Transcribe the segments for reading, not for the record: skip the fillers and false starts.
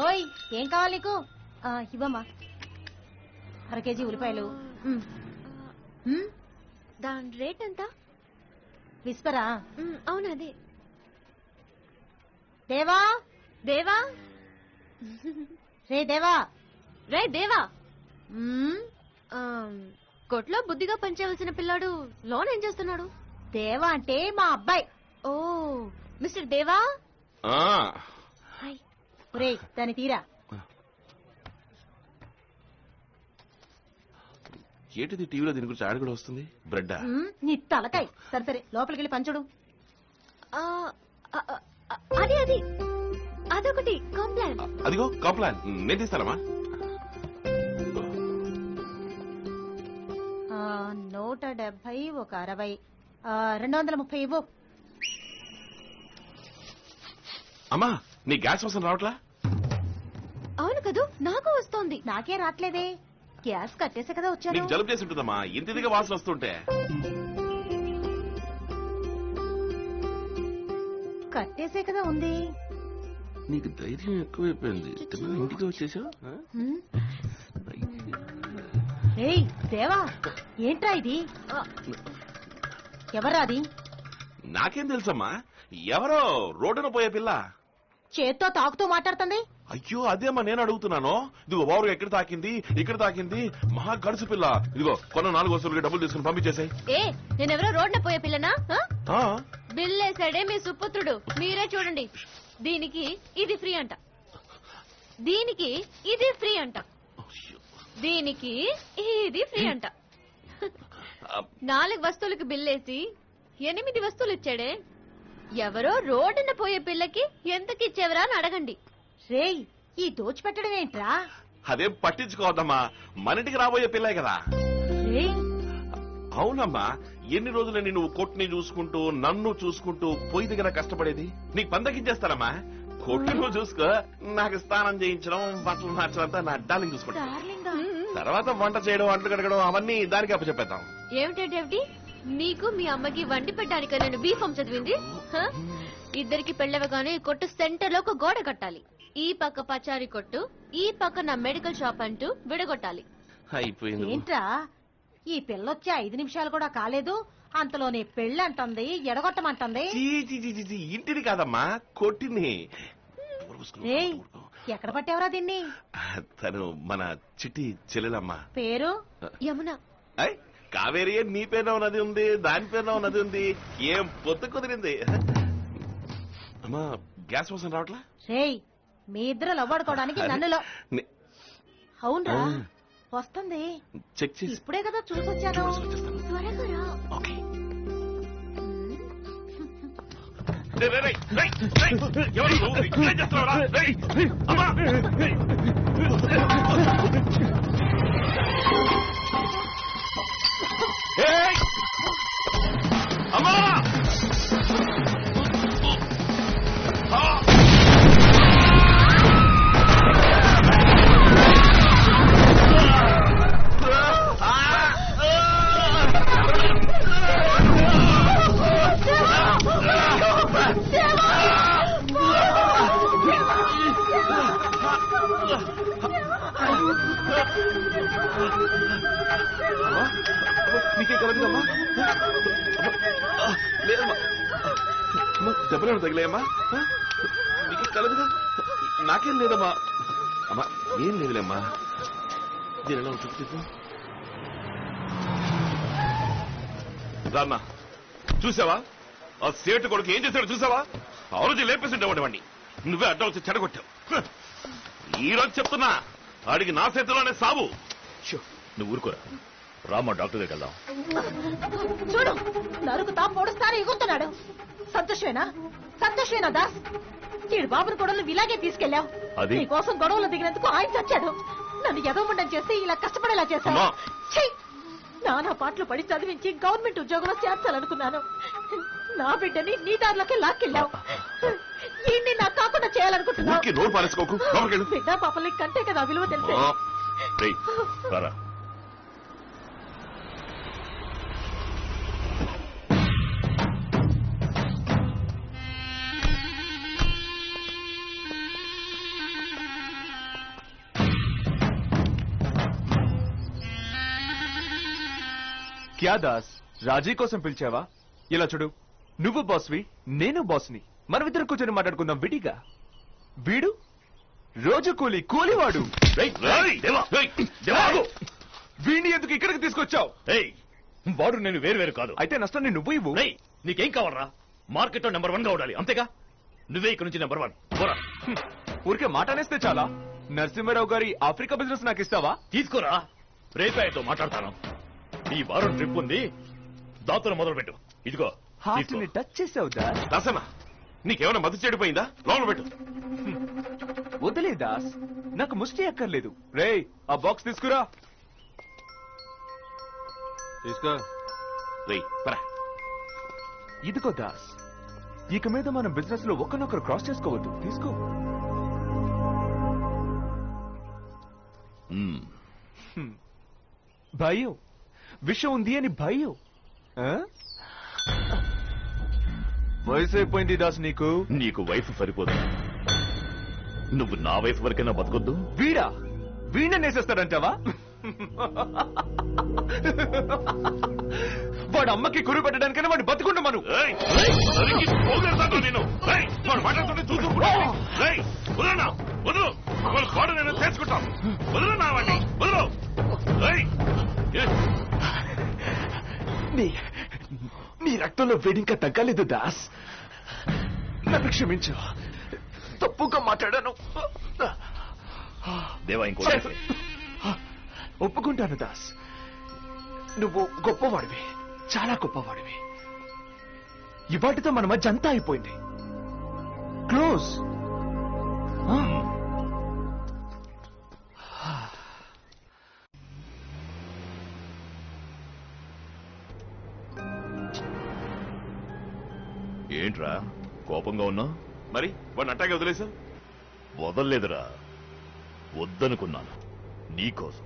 ఓయ్ ఏం కావాలి నీకు? ఇవ్వమ్మా. 1/2 కేజీ ఉల్లిపాయలు. దాని రేట్ ఎంత? విస్పరా? అవును అదే. దేవా దేవా రే దేవా రే దేవా. కొట్లో బుద్ధిగా పనిచేయవలసిన పిల్లాడు లోన్ ఏం చేస్తున్నాడు? దేవా అంటే మా అబ్బాయి. ఓ మిస్టర్ దేవా. రే దాన్ని తీరా. ఏంటిది టీవీలో దీని గురించి యాడ్ కూడా వస్తుంది? బ్రెడ్ నీ తలకాయ. సరే సరే లోపలికి వెళ్ళి పంచుడు. అది అది అదొకటి కాంప్లాన్. అదిగో కాంప్లాన్ నేను తీస్తానమ్మా. 170 ఒక 60 230 ఇవ్వు. అమ్మా నీ గ్యాస్ వాసన రావట్లా? అవును కదూ నాకు వస్తోంది. నాకే రావట్లేదే. గ్యాస్ కట్టేసే కదా వచ్చాను. నీకు జలుబు చేసి ఉంటుందమ్మా ఇంటిదిగా వాసన వస్తుంటే. కట్టేసే కదా ఉంది. నీకు ధైర్యం ఎక్కువైపోయింది. ఇంటికి వచ్చేసావు. ఏయ్ దేవా ఏంట్రా ఇది? ఎవరా అది? నాకేం తెలుసమ్మా. ఎవరో రోడ్డున పోయే పిల్ల చేత్తో తాకుతూ మాట్లాడుతుంది. అయ్యో అదేమ్మా నేను అడుగుతున్నాను. ఇదిగో వారు ఎక్కడ తాకింది ఇక్కడ తాకింది. మహా గడుసు పిల్ల. ఇదిగో కొన్న 4 వస్తువులకి డబ్బులు తీసుకుని పంపించేసాయి. నేనెవరో రోడ్న పోయే పిల్లనా? బిల్లేసాడే మీ సుపుత్రుడు. మీరే చూడండి. దీనికి ఇది ఫ్రీ అంట, దీనికి ఇది ఫ్రీ అంట, దీనికి ఇది ఫ్రీ అంట. 4 వస్తువులకి బిల్లేసి 8 వస్తువులు ఇచ్చాడే. ఎవరో రోడ్డున పోయే పిల్లకి ఎంతకిచ్చేవరా అని అడగండి. రేయ్ ఈ దోచిపెట్టడం ఏంట్రా? అదేం పట్టించుకోవద్దమ్మా. మనింటికి రాబోయే పిల్లే కదా. అవునమ్మా ఎన్ని రోజులని నువ్వు కొట్టుని చూసుకుంటూ నన్ను చూసుకుంటూ పొయ్యి దగ్గర కష్టపడేది. నీకు పందకించేస్తానమ్మా. కొట్టు నువ్వు చూసుకో. నాకు స్నానం చేయించడం బట్టలు మార్చడం అంతా నా డార్లింగ్ చూసుకుంటా. తర్వాత వంట చేయడం అంట్లు కడగడం అవన్నీ దానికి అప్పచెప్పేద్దాం. ఏమిటేమిటి నీకు మీ అమ్మకి వండి పెట్టడానికి నేను బీఫామ్ చదివింది? ఇద్దరికి పెళ్ళవగానే కొట్టు సెంటర్ లో ఒక గోడ కట్టాలి. ఈ పక్క పచారీ కొట్టు, ఈ పక్క నా మెడికల్ షాప్ అంటూ విడగొట్టాలి. అయిపోయింది. ఏంట్రా ఈ పిల్లొచ్చి 5 నిమిషాలు కూడా కాలేదు అంతలోనే పెళ్ళంటుంది ఎడగొట్టమంటుంది. ఇంటిని కాదమ్మా కొట్టిని. ఎక్కడ పట్టేవరా దీన్ని? తను మన చిట్టి చెల్లెలమ్మా. పేరు యమున. కావేరి నీ పేరున ఉన్నది ఉంది, దాని పేరున ఉన్నది ఉంది. ఏం పొత్తు కుదిరింది. అమ్మా గ్యాస్ వాసన రావట్లా? రేయ్ మీ ఇద్దరు లవ్వాడుకోవడానికి నన్నులో. అవునరా వస్తుంది. చెక్ చేసి ఇప్పుడే కదా చూసొచ్చాను. త్వరగా రా. ఓకే. అమ్మా నీకే కలదుదమ్మా? లేదమ్మా. దెబ్బలు తగిలేమ్మా? నీకే కలదుగా? నాకేం లేదమ్మా. అమ్మా ఏం లేదులేమ్మా. దీని ఎలా ఉంటుంది రామ్మా. చూసావా ఆ సేటు కొడుకు ఏం చేశాడు? చూసావా? ఆ రోజు లేపేసిండేవాడి వాడిని నువ్వే అడ్డం వచ్చి చెడగొట్టావు. ఈ రోజు చెప్తున్నా వాడికి నా చేతిలోనే సావు. నువ్వు ఊరుకోరా. రామా డాక్టర్ దగ్గరికి వెళ్దాం. చూడు నరుకుతా పొడుస్తాను ఎగురుతున్నాడు. సంతోషేనా దాస్? ఈడు బాబుని కూడా నువ్వు ఇలాగే తీసుకెళ్లావు. నీకోసం గొడవలు దిగినందుకు ఆయన చచ్చాడు. నన్ను ఎదవమండం చేసి ఇలా కష్టపడేలా చేశావు. నానా పాటలు పడి చదివించి గవర్నమెంట్ ఉద్యోగంలో చేర్చాలనుకున్నాను. నా బిడ్డని నీ దారిలోకి లాక్కెళ్ళావు. ఈయన్ని నాకు కాకుండా చేయాలనుకుంటున్నావు. బిడ్డ పాపల్ని కంటే కదా విలువ తెలిసే. క్యా దాస్ రాజీ కోసం పిలిచావా? ఇలా చూడు, నువ్వు బాస్వి, నేను బాస్ని. మనమిద్దరం కూర్చొని మాట్లాడుకుందాం విడిగా. వీడు రోజు కూలివాడు. వీడిని ఎందుకు ఇక్కడికి తీసుకొచ్చావు? వాడు నేను వేరు కాదు. అయితే నష్టాన్ని నువ్వు ఇవ్వు. నీకేం కావాలరా? మార్కెట్ లో నెంబర్ 1 గా ఉండాలి, అంతేగా? నువ్వే ఇక్కడ నుంచి నెంబర్ 1 పోరా. ఊరికే మాట అనేస్తే చాలా. నరసింహారావు గారి ఆఫ్రికా బిజినెస్ నాకు ఇస్తావా? తీసుకోరా, రేపాయతో మాట్లాడతాను. ఈ వారం ట్రిప్ ఉంది, దాంతో మొదలు పెట్టు. ఇదిగో హార్ట్ ని టచ్ చేసావు దాస్. దాసనా, నీకేమైనా మతి చెడిపోయిందా? లోపల పెట్టు. వదిలే దాస్, నాకు ముష్టి అక్కర్లేదు. రేయ్, ఆ బాక్స్ తీసుకురా. తీసుకో. రేయ్, పరా. ఇదిగో దాస్, ఇక మీద మనం బిజినెస్ లో ఒకరినొకరు క్రాస్ చేసుకోవద్దు. తీసుకో. భయం, విషయం ఉంది అని భయం. వయసు అయిపోయింది దాస్ నీకు. నీకు వైఫ్ సరిపోదు, నువ్వు నా వైఫ్ వరకైనా బతకొద్దు. వీణ నేసేస్తాడంటావా? వాడు అమ్మకి కురు పెట్టడానికైనా వాడు బతుకుంటా మనం. మాట్లాడుతుంటే నేను చేసుకుంటాం. వదలనా వాడిని, వదలు. నీ రక్తంలో వేడింకా తగ్గలేదు దాస్. నన్ను క్షమించు, తప్పుగా మాట్లాడాను. దేవా, ఇంకో ఒప్పుకుంటాను దాస్, నువ్వు గొప్పవాడివి, చాలా గొప్పవాడివి. ఇవాటితో మన మధ్య అంతా అయిపోయింది. క్లోజ్. ఏంట్రా కోపంగా ఉన్నా? మరి వాడిని అట్టాగే వదిలేసా? వదల్లేదురా, వద్దనుకున్నాను నీకోసం.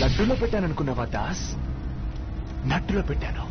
లడ్డులో పెట్టాననుకున్నావా దాస్? నట్టులో పెట్టాను.